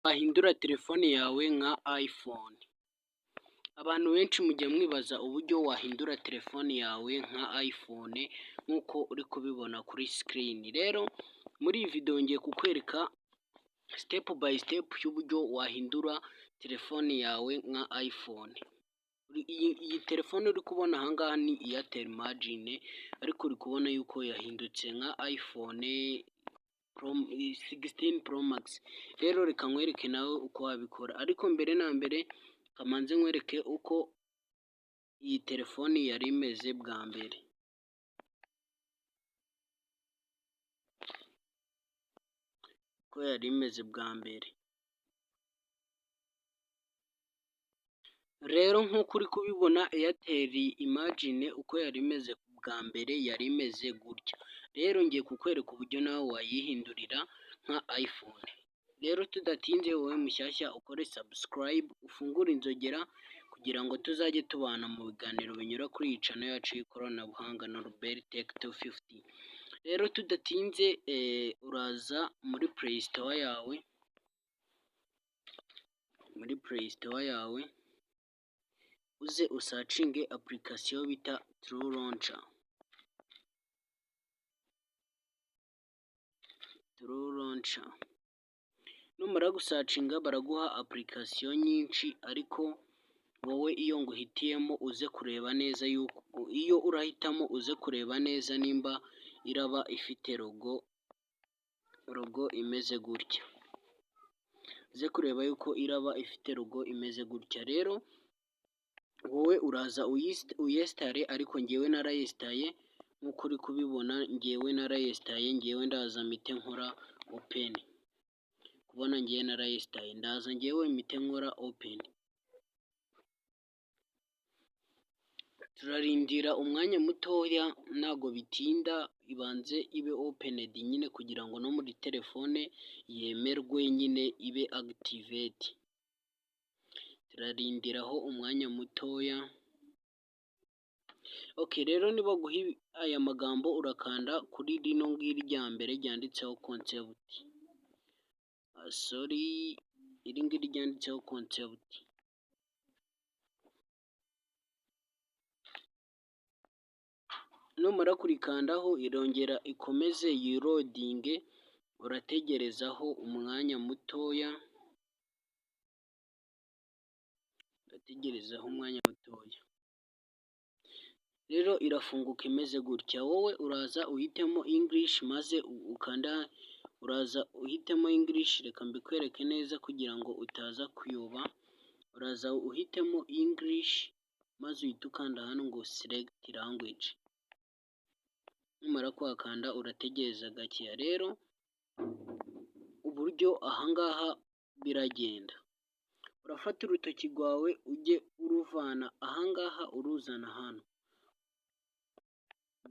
Wahindura telefone yawe nka iPhone. Abantu benshi mujya mwibaza uburyo wahindura telefone yawe nka iPhone nk'uko uri kubibona kuri screen. Rero muri iyi video ngiye kukwereka step by step y'uburyo wahindura telefone yawe nka iPhone. Iyi telefone uri kubona aha ngaha ni Airtel Margine, ariko uri kubona yuko yahindutse nka iPhone 16 Pro Max. Rero reka nkwereke nawe uko wabikora, ariko mbere na mbere kamanze nkwereke uko iyi telefone yari imeze bwa mbere. Rero nk'uko uri kubibona Airtel Imagine uko yari imeze bwa mbere yari imeze gutya. Rero ngiye kukwereka uburyo nawe wayihindurira nka iPhone. Rero tudatinze, wowe mushyashya ukore subscribe, ufungure inzogera kugira ngo tuzajye tubana mu biganiro binyura kuri iyi channel yacu y'ikoranabuhanga Norbert Tech 250. Rero tudatinze, uraza muri Play Store yawe, uze usacinge application bita True Launcher. Numara gusacinga baraguha application nyinshi, ariko wowe iyo nguhitiyemo uze kureba neza yuko urahitamo uze kureba neza nimba iraba ifite logo imeze gutya. Uze kureba yuko iraba ifite logo imeze gutya. Rero wowe uraza uyesitare, ariko ngewe narayesitaye nk'uko uri kubibona. Ngewe ndaza mpite nkora open. Kubona ngewe narayesitaye, ndaza ngewe mpite nkora open. Turarindira umwanya mutoya, ntago bitinda, ibanze ibe opened nyine kugira ngo no muri telefone yemerwe nyine ibe activate. Turarindiraho umwanya mutoya. Okay, rero niba guha aya magambo urakanda kuri rino ngiri rya mbere ryanditseho concept. Iri ngiri ryanditseho concept. Numara kurikandaho irongera ikomeze yirodinge, urategerezaho umwanya mutoya. Rero irafunguka imeze gutya. Wowe uraza uhitemo English, maze uraza uhitemo English. Reka mbikwereke neza kugira ngo utaza kuyoba. Uraza uhitemo English, maze uhita ukanda hano ngo select language. Numara kuhakanda urategereza gakeya. Rero uburyo ahangaha biragenda, urafata urutoki rwawe ujye uruvana ahangaha uruzana hano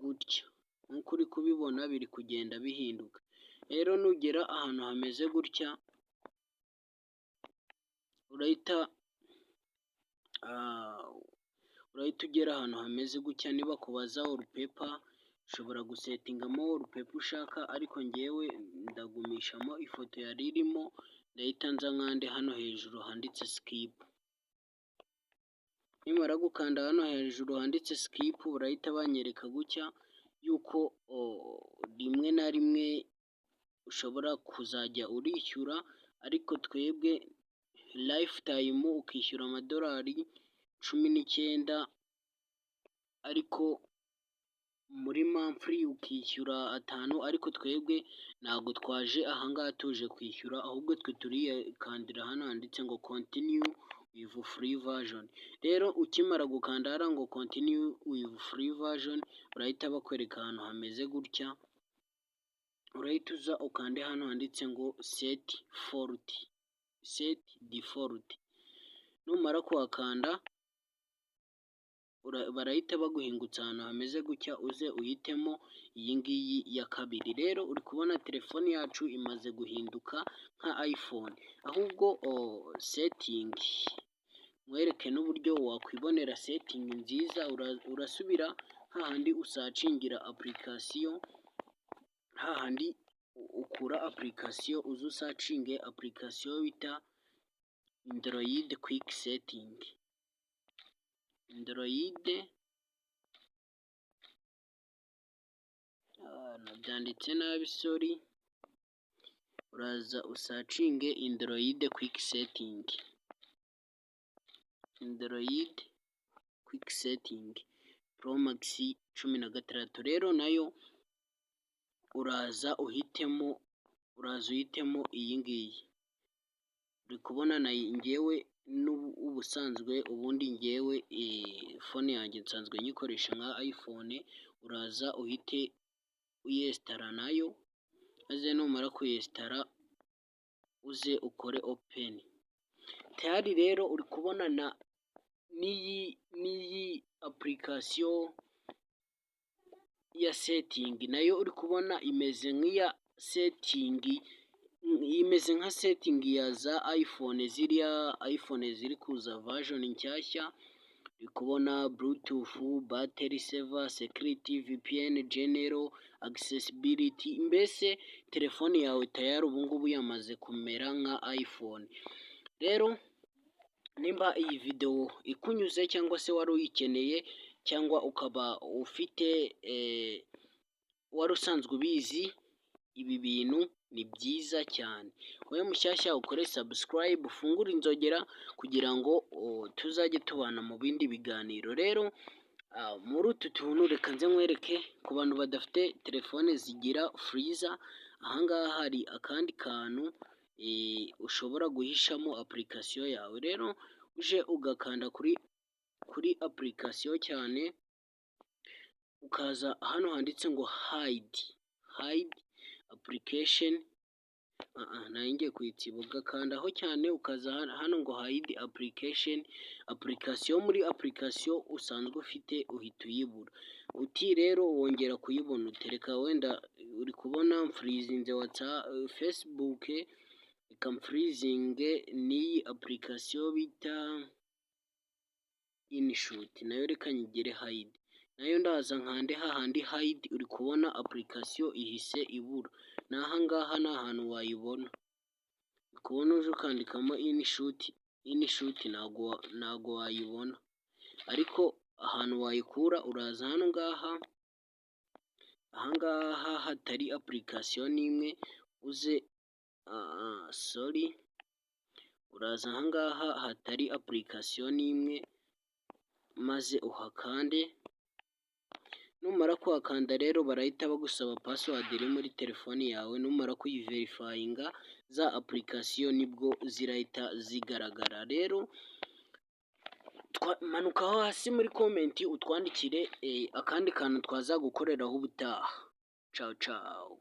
gutya. Nk'uko uri kubibona biri kugenda bihinduka. Rero nugera ahantu hameze gutya, urahita ugera ahantu hameze gutya. Niba kubaza wallpaper, ushobora gusetingamo wallpaper ushaka, ariko ngewe ndagumishamo ifoto yari irimo. Ndahita nza nkande hano hejuru handitse skip. Nimara gukanda hano hejuru handitse skip, urahita banyereka gutya yuko rimwe na rimwe ushobora kuzajya urishyura, ariko twebwe lifetime ukishyura $19, ariko muri monthly ukishyura 5. Ariko twebwe ntabwo twaje ahangaha tuje kwishyura, ahubwo twe turikandira hano handitse ngo continue with free version. Rero ukimara gukanda hano ngo continue with free version, urahita bakwereka ahantu hameze gutya. Urahita uza ukande hano handitse ngo set default. Numara kuhakanda barahita baguhingutsa ahantu hameze gutya, uze uhitemo iyi ngiyi ya kabiri. Rero uri kubona telefone yacu imaze guhinduka nka iPhone. Ahubwo setting, mwereke n'uburyo wakwibonera setting nziza. Urasubira hahandi usacingira application, hahandi ukura application uza usacinge application bita Android quick setting. Android nabyanditse nabi sorry, uraza usacinge Android quick setting. Android quick setting Pro Max 16. Rero nayo uraza uhitemo iyi ngiyi uri kubona. Njyewe ubusanzwe ubundi njyewe phone yanjye nsanzwe nyikoresha nka iPhone. Uraza uhite uyesitara nayo, maze numara kuyesitara uze ukore open. Tayari rero uri kubonana n'iyi application ya setting, nayo uri kubona imeze nk'iya setting, imeze nka setting ya za iPhone, ziriya iPhone ziri kuza version nshyashya. Uri kubona Bluetooth, battery saver, security, VPN, general, accessibility. Mbese telefone yawe tayari ubungubu yamaze kumera nka iPhone. Rero nimba iyi video ikunyuze cyangwa se wari uyikeneye, cyangwa ukaba ufite wari usanzwe ubizi, ibi bintu ni byiza cyane. Wowe mushyashya ukore subscribe, ufungure inzogera kugira ngo tuzajye tubana mu bindi biganiro. Rero muri utu tuntu reka nze nkwereke ku bantu badafite telefone zigira freezer. Ahangaha hari akandi kantu ushobora guhishamo application yawe. Rero uje ugakanda kuri application cyane, ukaza hano handitse ngo hide application. Ngiye kuyitsiba, ugakandaho cyane, ukaza hano ngo hide application. Muri application usanzwe ufite uhita uyibura. Uti rero wongera kuyibona utereka, wenda uri kubona mfrizinze WhatsApp, Facebook, ikamfrizinge n'iyi application bita InShot, nayo reka nyigire hide. Nayo ndaza nkande hahandi hide, uri kubona application ihise ibura. Nahangaha ni ahantu wayibona, uri kubona uje ukandikamo InShot ntago wayibona. Ariko ahantu wayikura uraza hano ngaha, ahangaha hatari application n'imwe uze sorry, uraza ahangaha hatari application n'imwe maze uhakande. Numara kuhakanda rero barahita bagusaba password iri muri telefone yawe. Numara kuyiverifyinga za application nibwo zirahita zigaragara. Rero manukaho hasi muri comment utwandikire akandi kantu twazagukoreraho ubutaha. Ciao ciao.